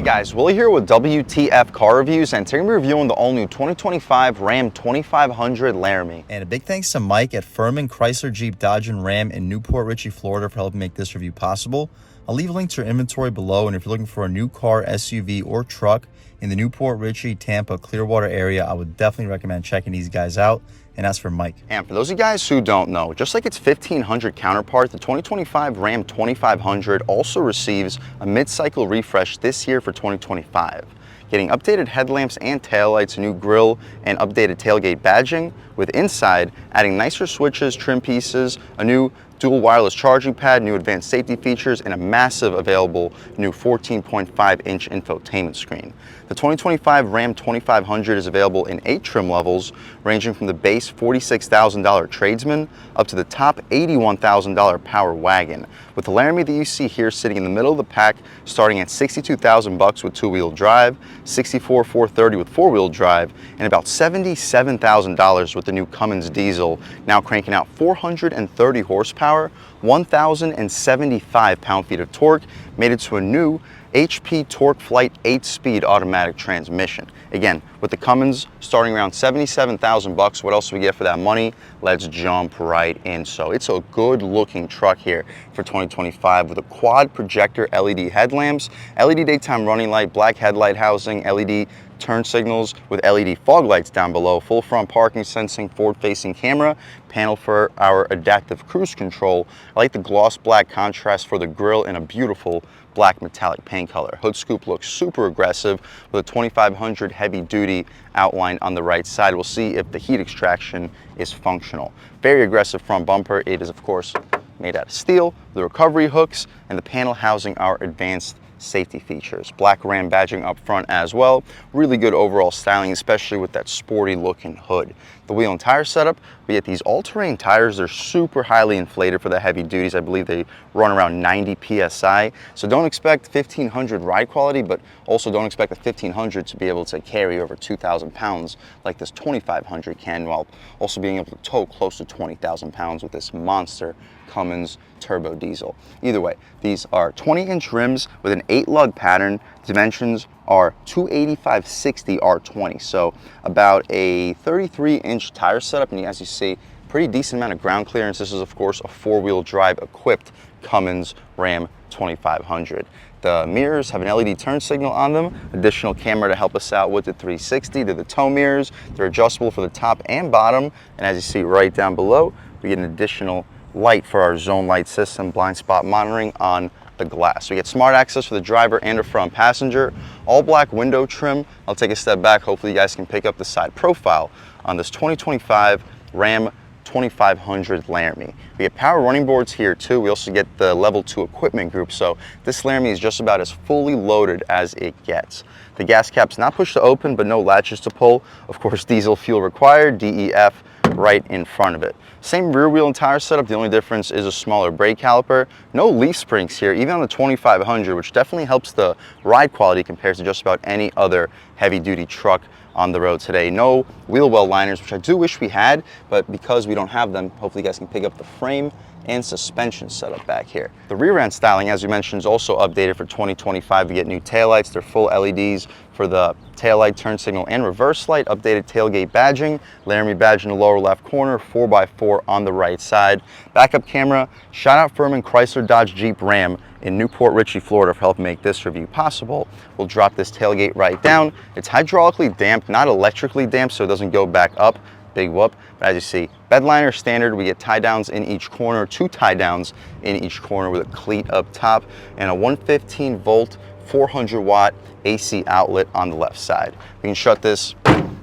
Hey guys, Willie here with W.T.F car reviews, and today we're reviewing the all-new 2025 Ram 2500 Laramie. And a big thanks to Mike at Furman Chrysler Jeep Dodge and Ram in Newport Richey, Florida for helping make this review possible. I'll leave a link to your inventory below, and if you're looking for a new car, SUV, or truck in the Newport Richey, Tampa, Clearwater area, I would definitely recommend checking these guys out. And as for Mike. And for those of you guys who don't know, just like its 1500 counterpart, the 2025 Ram 2500 also receives a mid-cycle refresh this year for 2025. Getting updated headlamps and taillights, a new grille, and updated tailgate badging, with inside adding nicer switches, trim pieces, a new dual wireless charging pad, new advanced safety features, and a massive available new 14.5-inch infotainment screen. The 2025 Ram 2500 is available in 8 trim levels, ranging from the base $46,000 tradesman up to the top $81,000 power wagon, with the Laramie that you see here sitting in the middle of the pack starting at $62,000 with two-wheel drive, $64,430 with four-wheel drive, and about $77,000 with the new Cummins diesel, now cranking out 430 horsepower, 1,075 pound-feet of torque, made it to a new HP Torque Flight 8-speed automatic transmission. Again, with the Cummins starting around $77,000, what else do we get for that money? Let's jump right in. So it's a good looking truck here for 2025 with a quad projector LED headlamps, LED daytime running light, black headlight housing, LED turn signals with LED fog lights down below, full front parking sensing, forward-facing camera, panel for our adaptive cruise control. I like the gloss black contrast for the grille and a beautiful black metallic paint color. Hood scoop looks super aggressive with a 2500 heavy duty outline on the right side. We'll see if the heat extraction is functional. Very aggressive front bumper. It is of course made out of steel, the recovery hooks, and the panel housing our advanced safety features. Black Ram badging up front as well. Really good overall styling, especially with that sporty looking hood. The wheel and tire setup, we get these all-terrain tires. They're super highly inflated for the heavy duties. I believe they run around 90 PSI. So don't expect 1500 ride quality, but also don't expect the 1500 to be able to carry over 2,000 pounds like this 2500 can, while also being able to tow close to 20,000 pounds with this monster Cummins turbo diesel. Either way, these are 20-inch rims with an 8-lug pattern. Dimensions are 285/60 R20, so about a 33-inch tire setup, and as you see, pretty decent amount of ground clearance. This is of course a 4-wheel drive equipped Cummins Ram 2500. The mirrors have an LED turn signal on them, additional camera to help us out with the 360. They're the tow mirrors. They're adjustable for the top and bottom, and as you see right down below, we get an additional light for our zone light system, blind spot monitoring on the glass. We get smart access for the driver and the front passenger, all black window trim. I'll take a step back. Hopefully you guys can pick up the side profile on this 2025 Ram 2500 Laramie. We get power running boards here too. We also get the level 2 equipment group, so this Laramie is just about as fully loaded as it gets. The gas cap's not pushed to open, but no latches to pull. Of course, diesel fuel required, DEF right in front of it. Same rear wheel and tire setup, the only difference is a smaller brake caliper. No leaf springs here, even on the 2500, which definitely helps the ride quality compared to just about any other heavy duty truck on the road today. No wheel well liners, which I do wish we had, but because we don't have them, hopefully you guys can pick up the frame and suspension setup back here. The rear end styling, as we mentioned, is also updated for 2025. We get new taillights. They're full LEDs for the taillight, turn signal, and reverse light. Updated tailgate badging, Laramie badge in the lower left corner, 4x4 on the right side. Backup camera. Shout out Furman Chrysler Dodge Jeep Ram in Newport Richey, Florida for helping make this review possible. We'll drop this tailgate right down. It's hydraulically damped, not electrically damped, so it doesn't go back up. Big whoop. But as you see, bed liner standard. We get tie downs in each corner, 2 tie downs in each corner with a cleat up top, and a 115 volt 400 watt AC outlet on the left side. We can shut this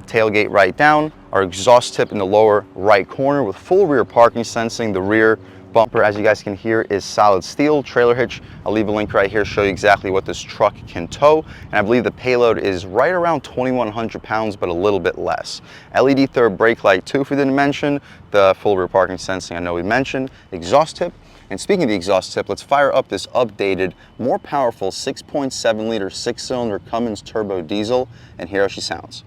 tailgate right down. Our exhaust tip in the lower right corner with full rear parking sensing. The rear bumper, as you guys can hear, is solid steel. Trailer hitch, I'll leave a link right here, show you exactly what this truck can tow. And I believe the payload is right around 2,100 pounds, but a little bit less. LED third brake light too, if we didn't mention. The full rear parking sensing, I know we mentioned. Exhaust tip. And speaking of the exhaust tip, let's fire up this updated, more powerful 6.7 liter 6-cylinder Cummins turbo diesel and hear how she sounds.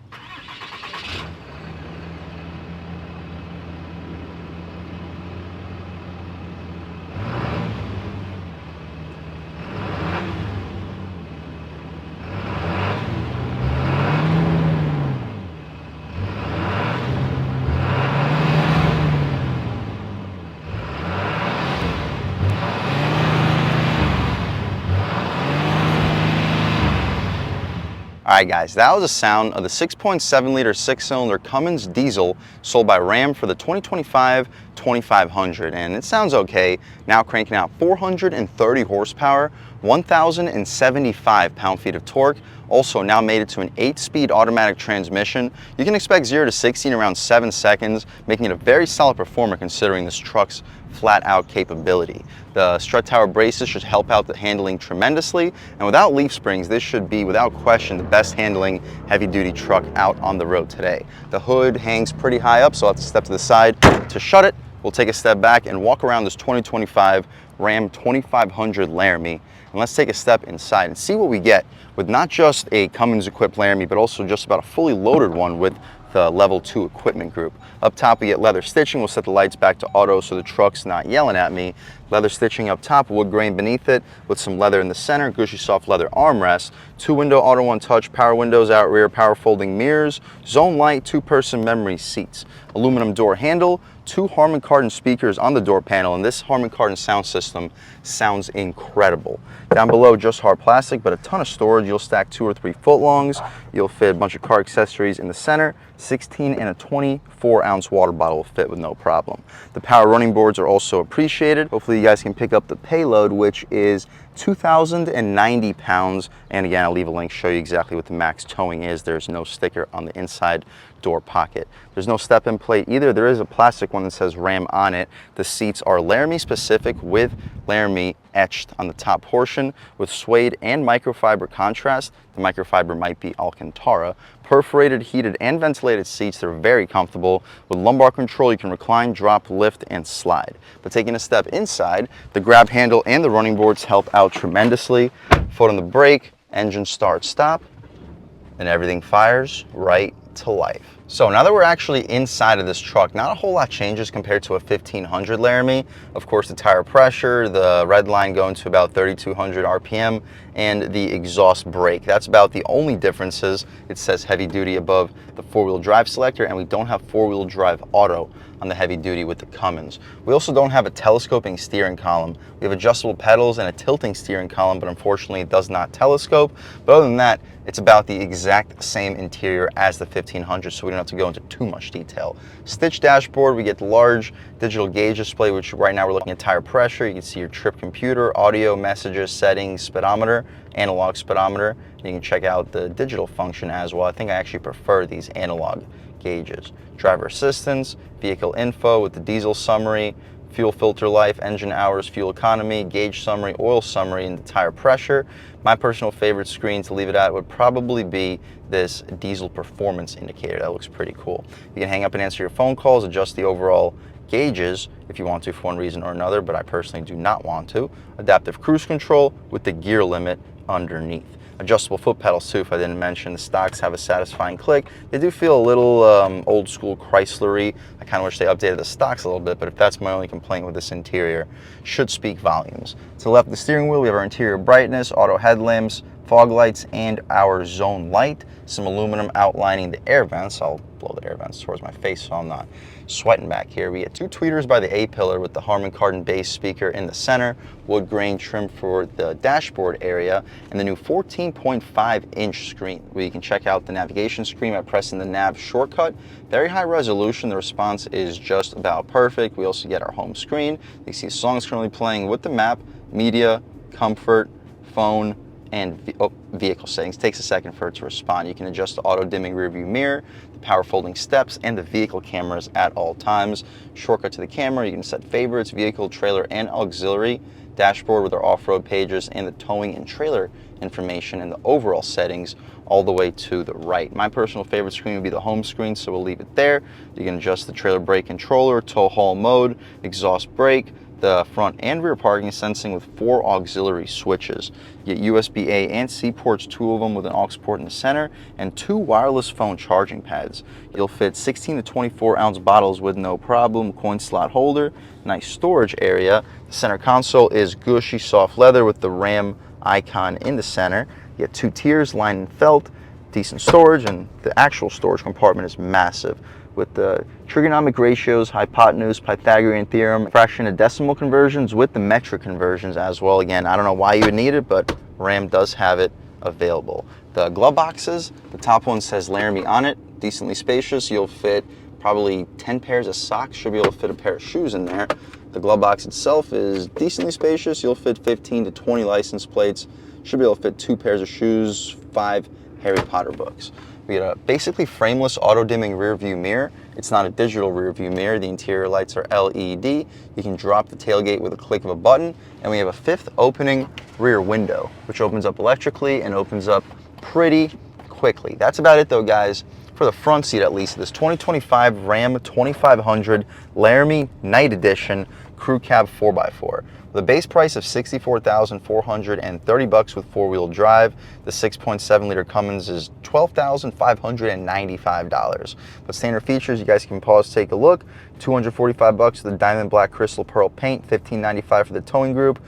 Alright guys, that was the sound of the 6.7 liter 6-cylinder Cummins diesel sold by Ram for the 2025 2500, and it sounds okay, now cranking out 430 horsepower, 1,075 pound-feet of torque. Also now made it to an 8-speed automatic transmission. You can expect 0 to 60 in around 7 seconds, making it a very solid performer considering this truck's flat-out capability. The strut tower braces should help out the handling tremendously, and without leaf springs, this should be without question the best handling heavy-duty truck out on the road today. The hood hangs pretty high up, so I'll have to step to the side to shut it. We'll take a step back and walk around this 2025 Ram 2500 Laramie, and let's take a step inside and see what we get with not just a Cummins equipped Laramie, but also just about a fully loaded one with the level 2 equipment group. Up top we get leather stitching. We'll set the lights back to auto so the truck's not yelling at me. Leather stitching up top, wood grain beneath it with some leather in the center, gushy soft leather armrests, 2-window auto one touch, power windows out rear, power folding mirrors, zone light, 2-person memory seats, aluminum door handle, 2 Harman Kardon speakers on the door panel, and this Harman Kardon sound system sounds incredible. Down below, just hard plastic, but a ton of storage. You'll stack 2 or 3 footlongs. You'll fit a bunch of car accessories in the center. 16 and a 24-ounce water bottle will fit with no problem. The power running boards are also appreciated. Hopefully you guys can pick up the payload, which is 2,090 pounds. And again, I'll leave a link, show you exactly what the max towing is. There's no sticker on the inside door pocket. There's no step-in plate either. There is a plastic one that says Ram on it. The seats are Laramie specific with Laramie etched on the top portion with suede and microfiber contrast. The microfiber might be Alcantara. Perforated, heated, and ventilated seats. They're very comfortable. With lumbar control, you can recline, drop, lift, and slide. But taking a step inside, the grab handle and the running boards help out tremendously. Foot on the brake, engine start, stop, and everything fires right to life. So now that we're actually inside of this truck, not a whole lot changes compared to a 1500 Laramie. Of course, the tire pressure, the red line going to about 3,200 RPM, and the exhaust brake. That's about the only differences. It says heavy duty above the 4-wheel drive selector, and we don't have 4-wheel drive auto on the heavy duty with the Cummins. We also don't have a telescoping steering column. We have adjustable pedals and a tilting steering column, but unfortunately it does not telescope. But other than that, it's about the exact same interior as the 1500, so we don't have to go into too much detail. Stitched dashboard, we get the large digital gauge display, which right now we're looking at tire pressure. You can see your trip computer, audio, messages, settings, speedometer, analog speedometer. You can check out the digital function as well. I think I actually prefer these analog gauges. Driver assistance, vehicle info with the diesel summary, fuel filter life, engine hours, fuel economy, gauge summary, oil summary, and the tire pressure. My personal favorite screen to leave it at would probably be this diesel performance indicator. That looks pretty cool. You can hang up and answer your phone calls, adjust the overall gauges if you want to for one reason or another, but I personally do not want to. Adaptive cruise control with the gear limit underneath. Adjustable foot pedals too, if I didn't mention. The stocks have a satisfying click. They do feel a little old school Chrysler-y. I kind of wish they updated the stocks a little bit, but if that's my only complaint with this interior, should speak volumes. To the left of the steering wheel, we have our interior brightness, auto headlamps, fog lights, and our zone light. Some aluminum outlining the air vents. I'll blow the air vents towards my face so I'm not sweating back here. We get 2 tweeters by the A-pillar with the Harman Kardon bass speaker in the center, wood grain trim for the dashboard area, and the new 14.5-inch screen where you can check out the navigation screen by pressing the nav shortcut. Very high resolution. The response is just about perfect. We also get our home screen. You can see songs currently playing with the map, media, comfort, phone, and vehicle settings. Takes a second for it to respond. You can adjust the auto dimming rear view mirror, the power folding steps, and the vehicle cameras at all times. Shortcut to the camera, you can set favorites, vehicle, trailer, and auxiliary. Dashboard with our off-road pages and the towing and trailer information and the overall settings all the way to the right. My personal favorite screen would be the home screen, so we'll leave it there. You can adjust the trailer brake controller, tow haul mode, exhaust brake, the front and rear parking sensing with 4 auxiliary switches. You get USB-A and C ports, 2 of them with an aux port in the center, and 2 wireless phone charging pads. You'll fit 16 to 24 ounce bottles with no problem, coin slot holder, nice storage area. The center console is gushy soft leather with the Ram icon in the center. You get 2 tiers lined in felt, decent storage, and the actual storage compartment is massive with the trigonomic ratios, hypotenuse, Pythagorean theorem, fraction to decimal conversions with the metric conversions as well. Again, I don't know why you would need it, but Ram does have it available. The glove boxes, the top one says Laramie on it, decently spacious. You'll fit probably 10 pairs of socks, should be able to fit a pair of shoes in there. The glove box itself is decently spacious. You'll fit 15 to 20 license plates, should be able to fit 2 pairs of shoes, 5 Harry Potter books. We get a basically frameless auto-dimming rear view mirror. It's not a digital rear view mirror. The interior lights are LED. You can drop the tailgate with a click of a button. And we have a 5th opening rear window, which opens up electrically and opens up pretty quickly. That's about it though, guys, for the front seat at least. This 2025 Ram 2500 Laramie Night Edition Crew Cab 4x4. With a base price of $64,430 with 4-wheel drive, the 6.7 liter Cummins is $12,595. But standard features, you guys can pause, take a look. $245 for the diamond black crystal pearl paint, $1,595 for the towing group,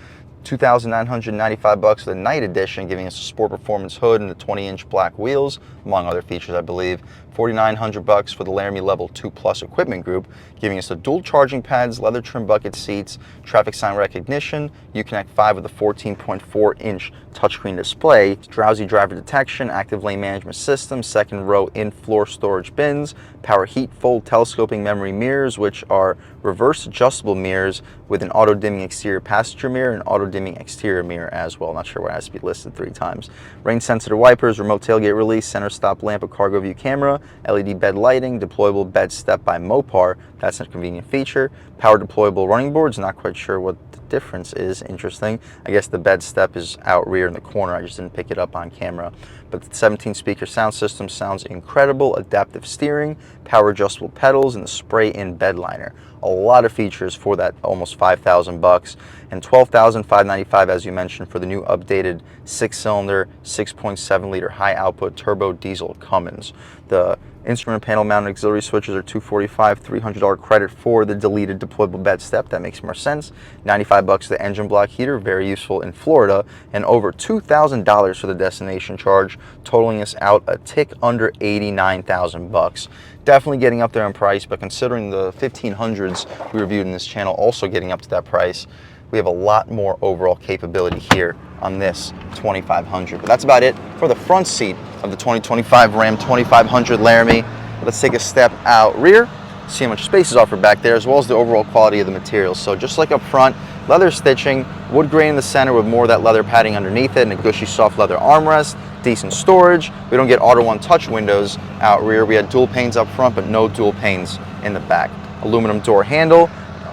$2,995 for the Night Edition, giving us a sport performance hood and the 20-inch black wheels, among other features, I believe. $4,900 for the Laramie Level 2 Plus equipment group, giving us the dual charging pads, leather trim bucket seats, traffic sign recognition, Uconnect 5 with a 14.4-inch touchscreen display, drowsy driver detection, active lane management system, 2nd row in-floor storage bins, power heat fold telescoping memory mirrors, which are reverse adjustable mirrors with an auto-dimming exterior passenger mirror and auto-dimming exterior mirror as well. Not sure why it has to be listed 3 times. Rain-sensitive wipers, remote tailgate release, center stop lamp, a cargo view camera, LED bed lighting, deployable bed step by Mopar. That's a convenient feature. Power deployable running boards. Not quite sure what the difference is. Interesting. I guess the bed step is out rear in the corner. I just didn't pick it up on camera. But the 17-speaker sound system sounds incredible. Adaptive steering, power adjustable pedals, and the spray-in bed liner. A lot of features for that almost $5,000, and $12,595, as you mentioned, for the new updated 6-cylinder, 6.7 liter high output turbo diesel Cummins. The instrument panel mounted auxiliary switches are $245, $300 credit for the deleted deployable bed step. That makes more sense. $95 for the engine block heater, very useful in Florida, and over $2,000 for the destination charge, totaling us out a tick under $89,000. Definitely getting up there in price, but considering the 1500s we reviewed in this channel also getting up to that price, we have a lot more overall capability here on this 2500. But that's about it for the front seat of the 2025 Ram 2500 Laramie. Let's take a step out rear, see how much space is offered back there, as well as the overall quality of the materials. So just like up front, leather stitching, wood grain in the center with more of that leather padding underneath it, and a gushy soft leather armrest, decent storage. We don't get auto one touch windows out rear. We had dual panes up front, but no dual panes in the back. Aluminum door handle,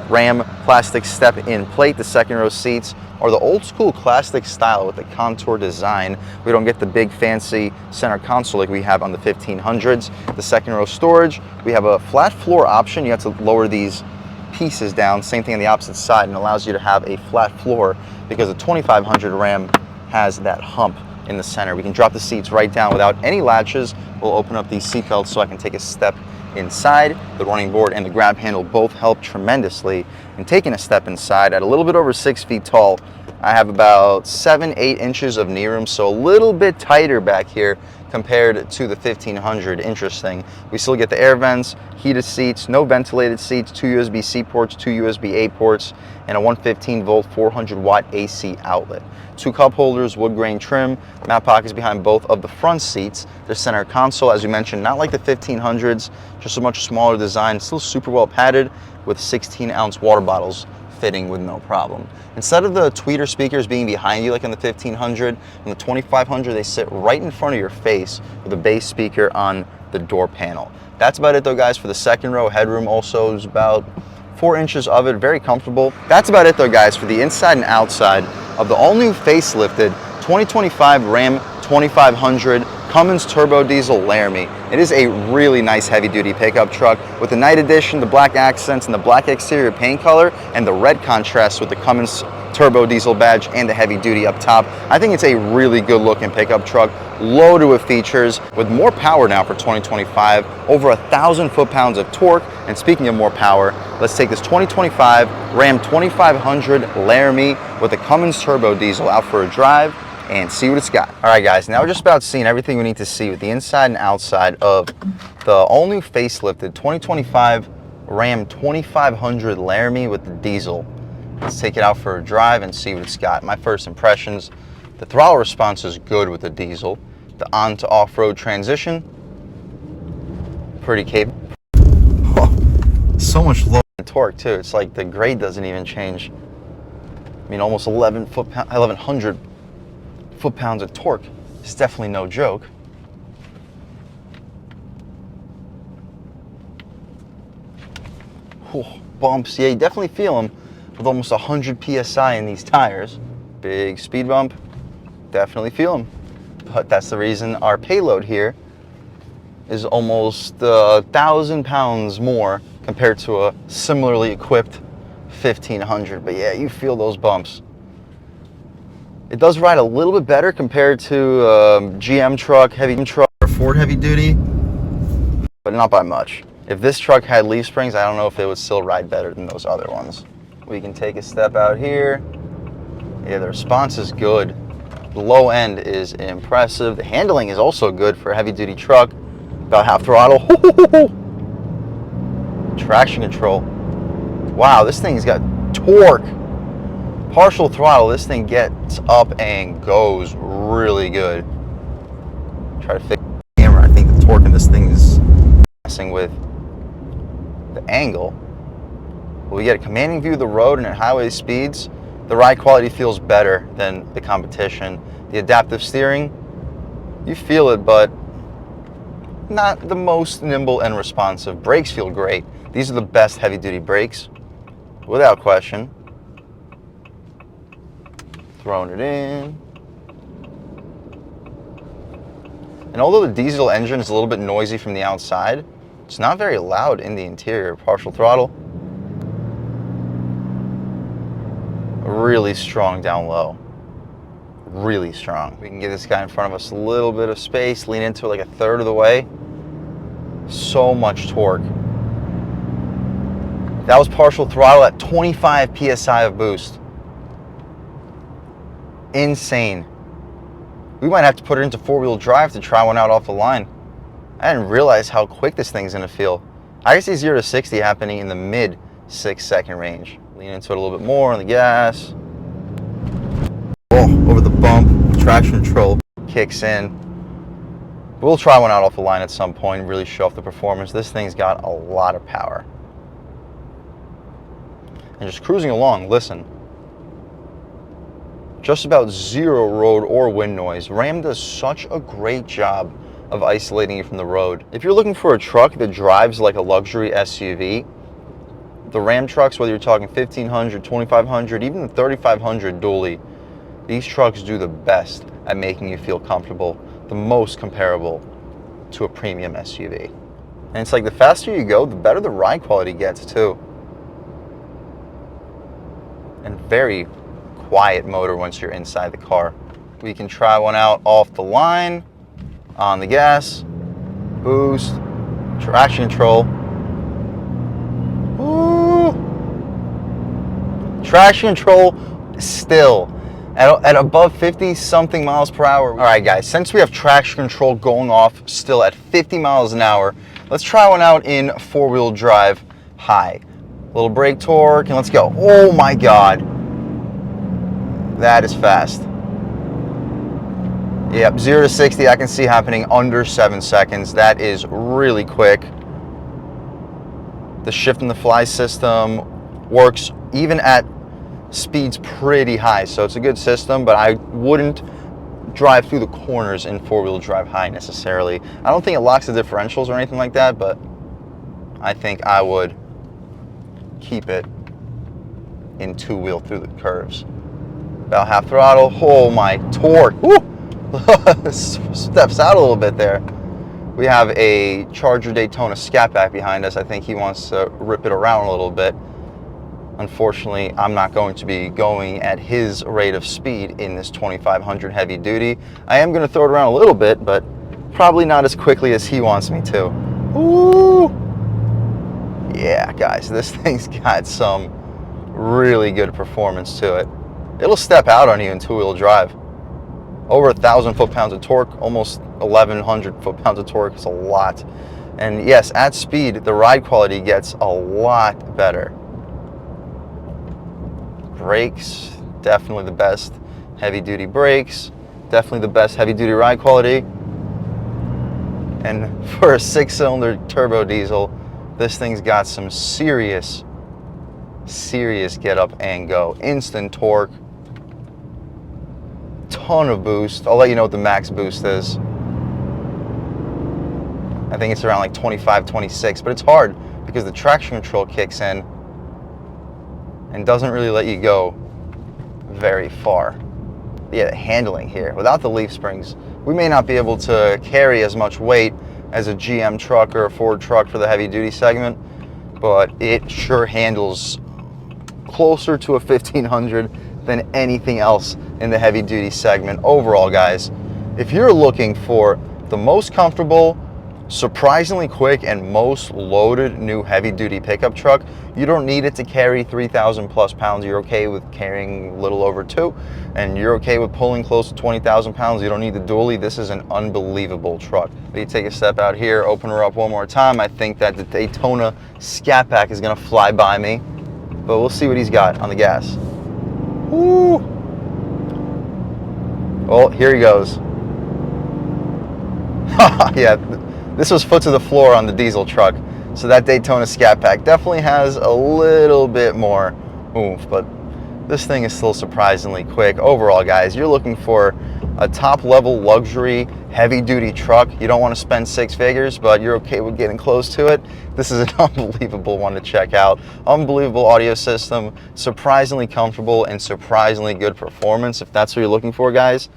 Ram plastic step-in plate. The 2nd row seats are the old school classic style with the contour design. We don't get the big fancy center console like we have on the 1500s. The 2nd row storage, we have a flat floor option. You have to lower these pieces down. Same thing on the opposite side, and allows you to have a flat floor because the 2500 Ram has that hump in the center. We can drop the seats right down without any latches. We'll open up these seat belts so I can take a step inside. The running board and the grab handle both help tremendously in taking a step inside. At a little bit over 6 feet tall, I have about 7-8 inches of knee room, so a little bit tighter back here compared to the 1500. Interesting. We still get the air vents, heated seats, no ventilated seats, 2 USB-C ports, 2 USB-A ports, and a 115-volt 400-watt AC outlet. 2 cup holders, wood grain trim, mat pockets behind both of the front seats. The center console, as you mentioned, not like the 1500s, just a much smaller design, still super well padded with 16-ounce water bottles fitting with no problem. Instead of the tweeter speakers being behind you like in the 1500, in the 2500 they sit right in front of your face with a bass speaker on the door panel. That's about it though, guys, for the 2nd row. Headroom also is about 4 inches of it, very comfortable. That's about it though, guys, for the inside and outside of the all-new facelifted 2025 Ram 2500 Cummins turbo diesel Laramie. It is a really nice heavy-duty pickup truck with the Night Edition, the black accents, and the black exterior paint color, and the red contrast with the Cummins turbo diesel badge and the heavy-duty up top. I think it's a really good-looking pickup truck, loaded with features, with more power now for 2025, over 1,000 foot-pounds of torque. And speaking of more power, let's take this 2025 Ram 2500 Laramie with a Cummins turbo diesel out for a drive and see what it's got. All right, guys, now we're just about seeing everything we need to see with the inside and outside of the all-new facelifted 2025 Ram 2500 Laramie with the diesel. Let's take it out for a drive and see what it's got. My first impressions, The throttle response is good with the diesel. The on to off-road transition, pretty capable. So much lower Torque too. It's like the grade doesn't even change. I mean, almost 1,100 foot-pounds of torque. It's definitely no joke. Whew, bumps, yeah, you definitely feel them with almost 100 psi in these tires. Big speed bump, definitely feel them. But that's the reason our payload here is almost 1,000 pounds more compared to a similarly equipped 1,500. But yeah, you feel those bumps. It does ride a little bit better compared to GM truck, heavy truck, or Ford heavy duty, but not by much. If this truck had leaf springs, I don't know if it would still ride better than those other ones. We can take a step out here. Yeah, the response is good. The low end is impressive. The handling is also good for a heavy duty truck. About half throttle. Traction control. Wow, this thing's got torque. Partial throttle, this thing gets up and goes really good. Try to fix the camera. I think the torque in this thing is messing with the angle. But we get a commanding view of the road and at highway speeds. The ride quality feels better than the competition. The adaptive steering, you feel it, but not the most nimble and responsive. Brakes feel great. These are the best heavy duty brakes, without question. Throwing it in. And although the diesel engine is a little bit noisy from the outside, it's not very loud in the interior. Partial throttle. Really strong down low. Really strong. We can give this guy in front of us a little bit of space, lean into it like a third of the way. So much torque. That was partial throttle at 25 psi of boost. Insane. We might have to put it into four-wheel drive to try one out off the line. I didn't realize how quick this thing's gonna feel. I can see 0 to 60 happening in the mid 6-second range. Lean into it a little bit more on the gas. Oh, over the bump, traction control kicks in. We'll try one out off the line at some point and really show off the performance. This thing's got a lot of power. And just cruising along, listen. Just about zero road or wind noise. Ram does such a great job of isolating you from the road. If you're looking for a truck that drives like a luxury SUV, the Ram trucks, whether you're talking 1,500, 2,500, even the 3,500 dually, these trucks do the best at making you feel comfortable, the most comparable to a premium SUV. And it's like the faster you go, the better the ride quality gets too. And very quiet motor once you're inside the car. We can try one out off the line, on the gas, boost, traction control. Ooh. Traction control still at above 50 something miles per hour. All right guys, since we have traction control going off still at 50 miles an hour, let's try one out in four-wheel drive high. Little brake torque and let's go. Oh my God. That is fast. Yep, 0 to 60 I can see happening under 7 seconds. That is really quick. The shift in the fly system works even at speeds pretty high, so it's a good system, but I wouldn't drive through the corners in four-wheel drive high necessarily. I don't think it locks the differentials or anything like that, but I think I would keep it in two-wheel through the curves. About half throttle. Oh my torque. Woo! Steps out a little bit there. We have a Charger Daytona Scat Back behind us. I think he wants to rip it around a little bit. Unfortunately, I'm not going to be going at his rate of speed in this 2500 heavy duty. I am going to throw it around a little bit, but probably not as quickly as he wants me to. Ooh! Yeah, guys, this thing's got some really good performance to it. It'll step out on you in two-wheel drive. Over 1,000 foot-pounds of torque, almost 1,100 foot-pounds of torque is a lot. And yes, at speed, the ride quality gets a lot better. Brakes, definitely the best heavy-duty brakes. Definitely the best heavy duty ride quality. And for a 6-cylinder turbo diesel, this thing's got some serious get up and go. Instant torque, ton of boost. I'll let you know what the max boost is. I think it's around like 25, 26, but it's hard because the traction control kicks in and doesn't really let you go very far. But yeah, the handling here, without the leaf springs, we may not be able to carry as much weight as a GM truck or a Ford truck for the heavy duty segment, but it sure handles closer to a 1500 than anything else in the heavy duty segment. Overall, guys, if you're looking for the most comfortable, surprisingly quick, and most loaded new heavy duty pickup truck, you don't need it to carry 3,000 plus pounds. You're okay with carrying a little over 2, and you're okay with pulling close to 20,000 pounds. You don't need the dually. This is an unbelievable truck. But you take a step out here, open her up one more time. I think that the Daytona Scat Pack is gonna fly by me, but we'll see what he's got on the gas. Woo! Well, here he goes. Yeah. This was foot to the floor on the diesel truck, so that Daytona Scat Pack definitely has a little bit more oomph, but this thing is still surprisingly quick. Overall, guys, you're looking for a top-level luxury heavy-duty truck. You don't want to spend 6 figures, but you're okay with getting close to it. This is an unbelievable one to check out. Unbelievable audio system, surprisingly comfortable, and surprisingly good performance. If that's what you're looking for, guys,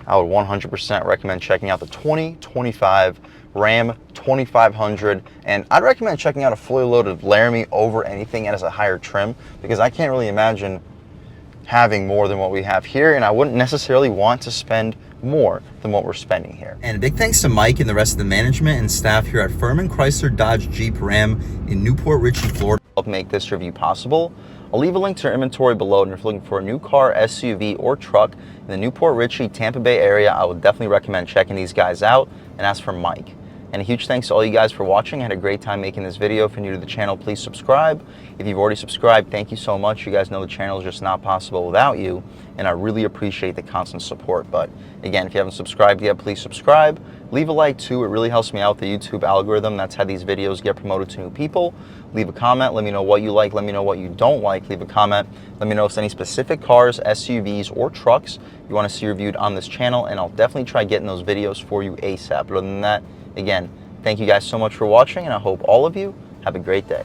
I would 100% recommend checking out the 2025 Ram 2500, and I'd recommend checking out a fully loaded Laramie over anything that has a higher trim, because I can't really imagine having more than what we have here, and I wouldn't necessarily want to spend more than what we're spending here. And a big thanks to Mike and the rest of the management and staff here at Furman Chrysler Dodge Jeep Ram in Newport Richey, Florida. Help make this review possible. I'll leave a link to our inventory below, and if you're looking for a new car, SUV, or truck in the Newport Richey, Tampa Bay area, I would definitely recommend checking these guys out. And as for Mike, and a huge thanks to all you guys for watching. I had a great time making this video. If you're new to the channel, please subscribe. If you've already subscribed, thank you so much. You guys know the channel is just not possible without you, and I really appreciate the constant support. But again, if you haven't subscribed yet, please subscribe. Leave a like too. It really helps me out, the YouTube algorithm. That's how these videos get promoted to new people. Leave a comment. Let me know what you like. Let me know what you don't like. Leave a comment. Let me know if there's any specific cars, SUVs, or trucks you want to see reviewed on this channel, and I'll definitely try getting those videos for you ASAP. But other than that, again, thank you guys so much for watching, and I hope all of you have a great day.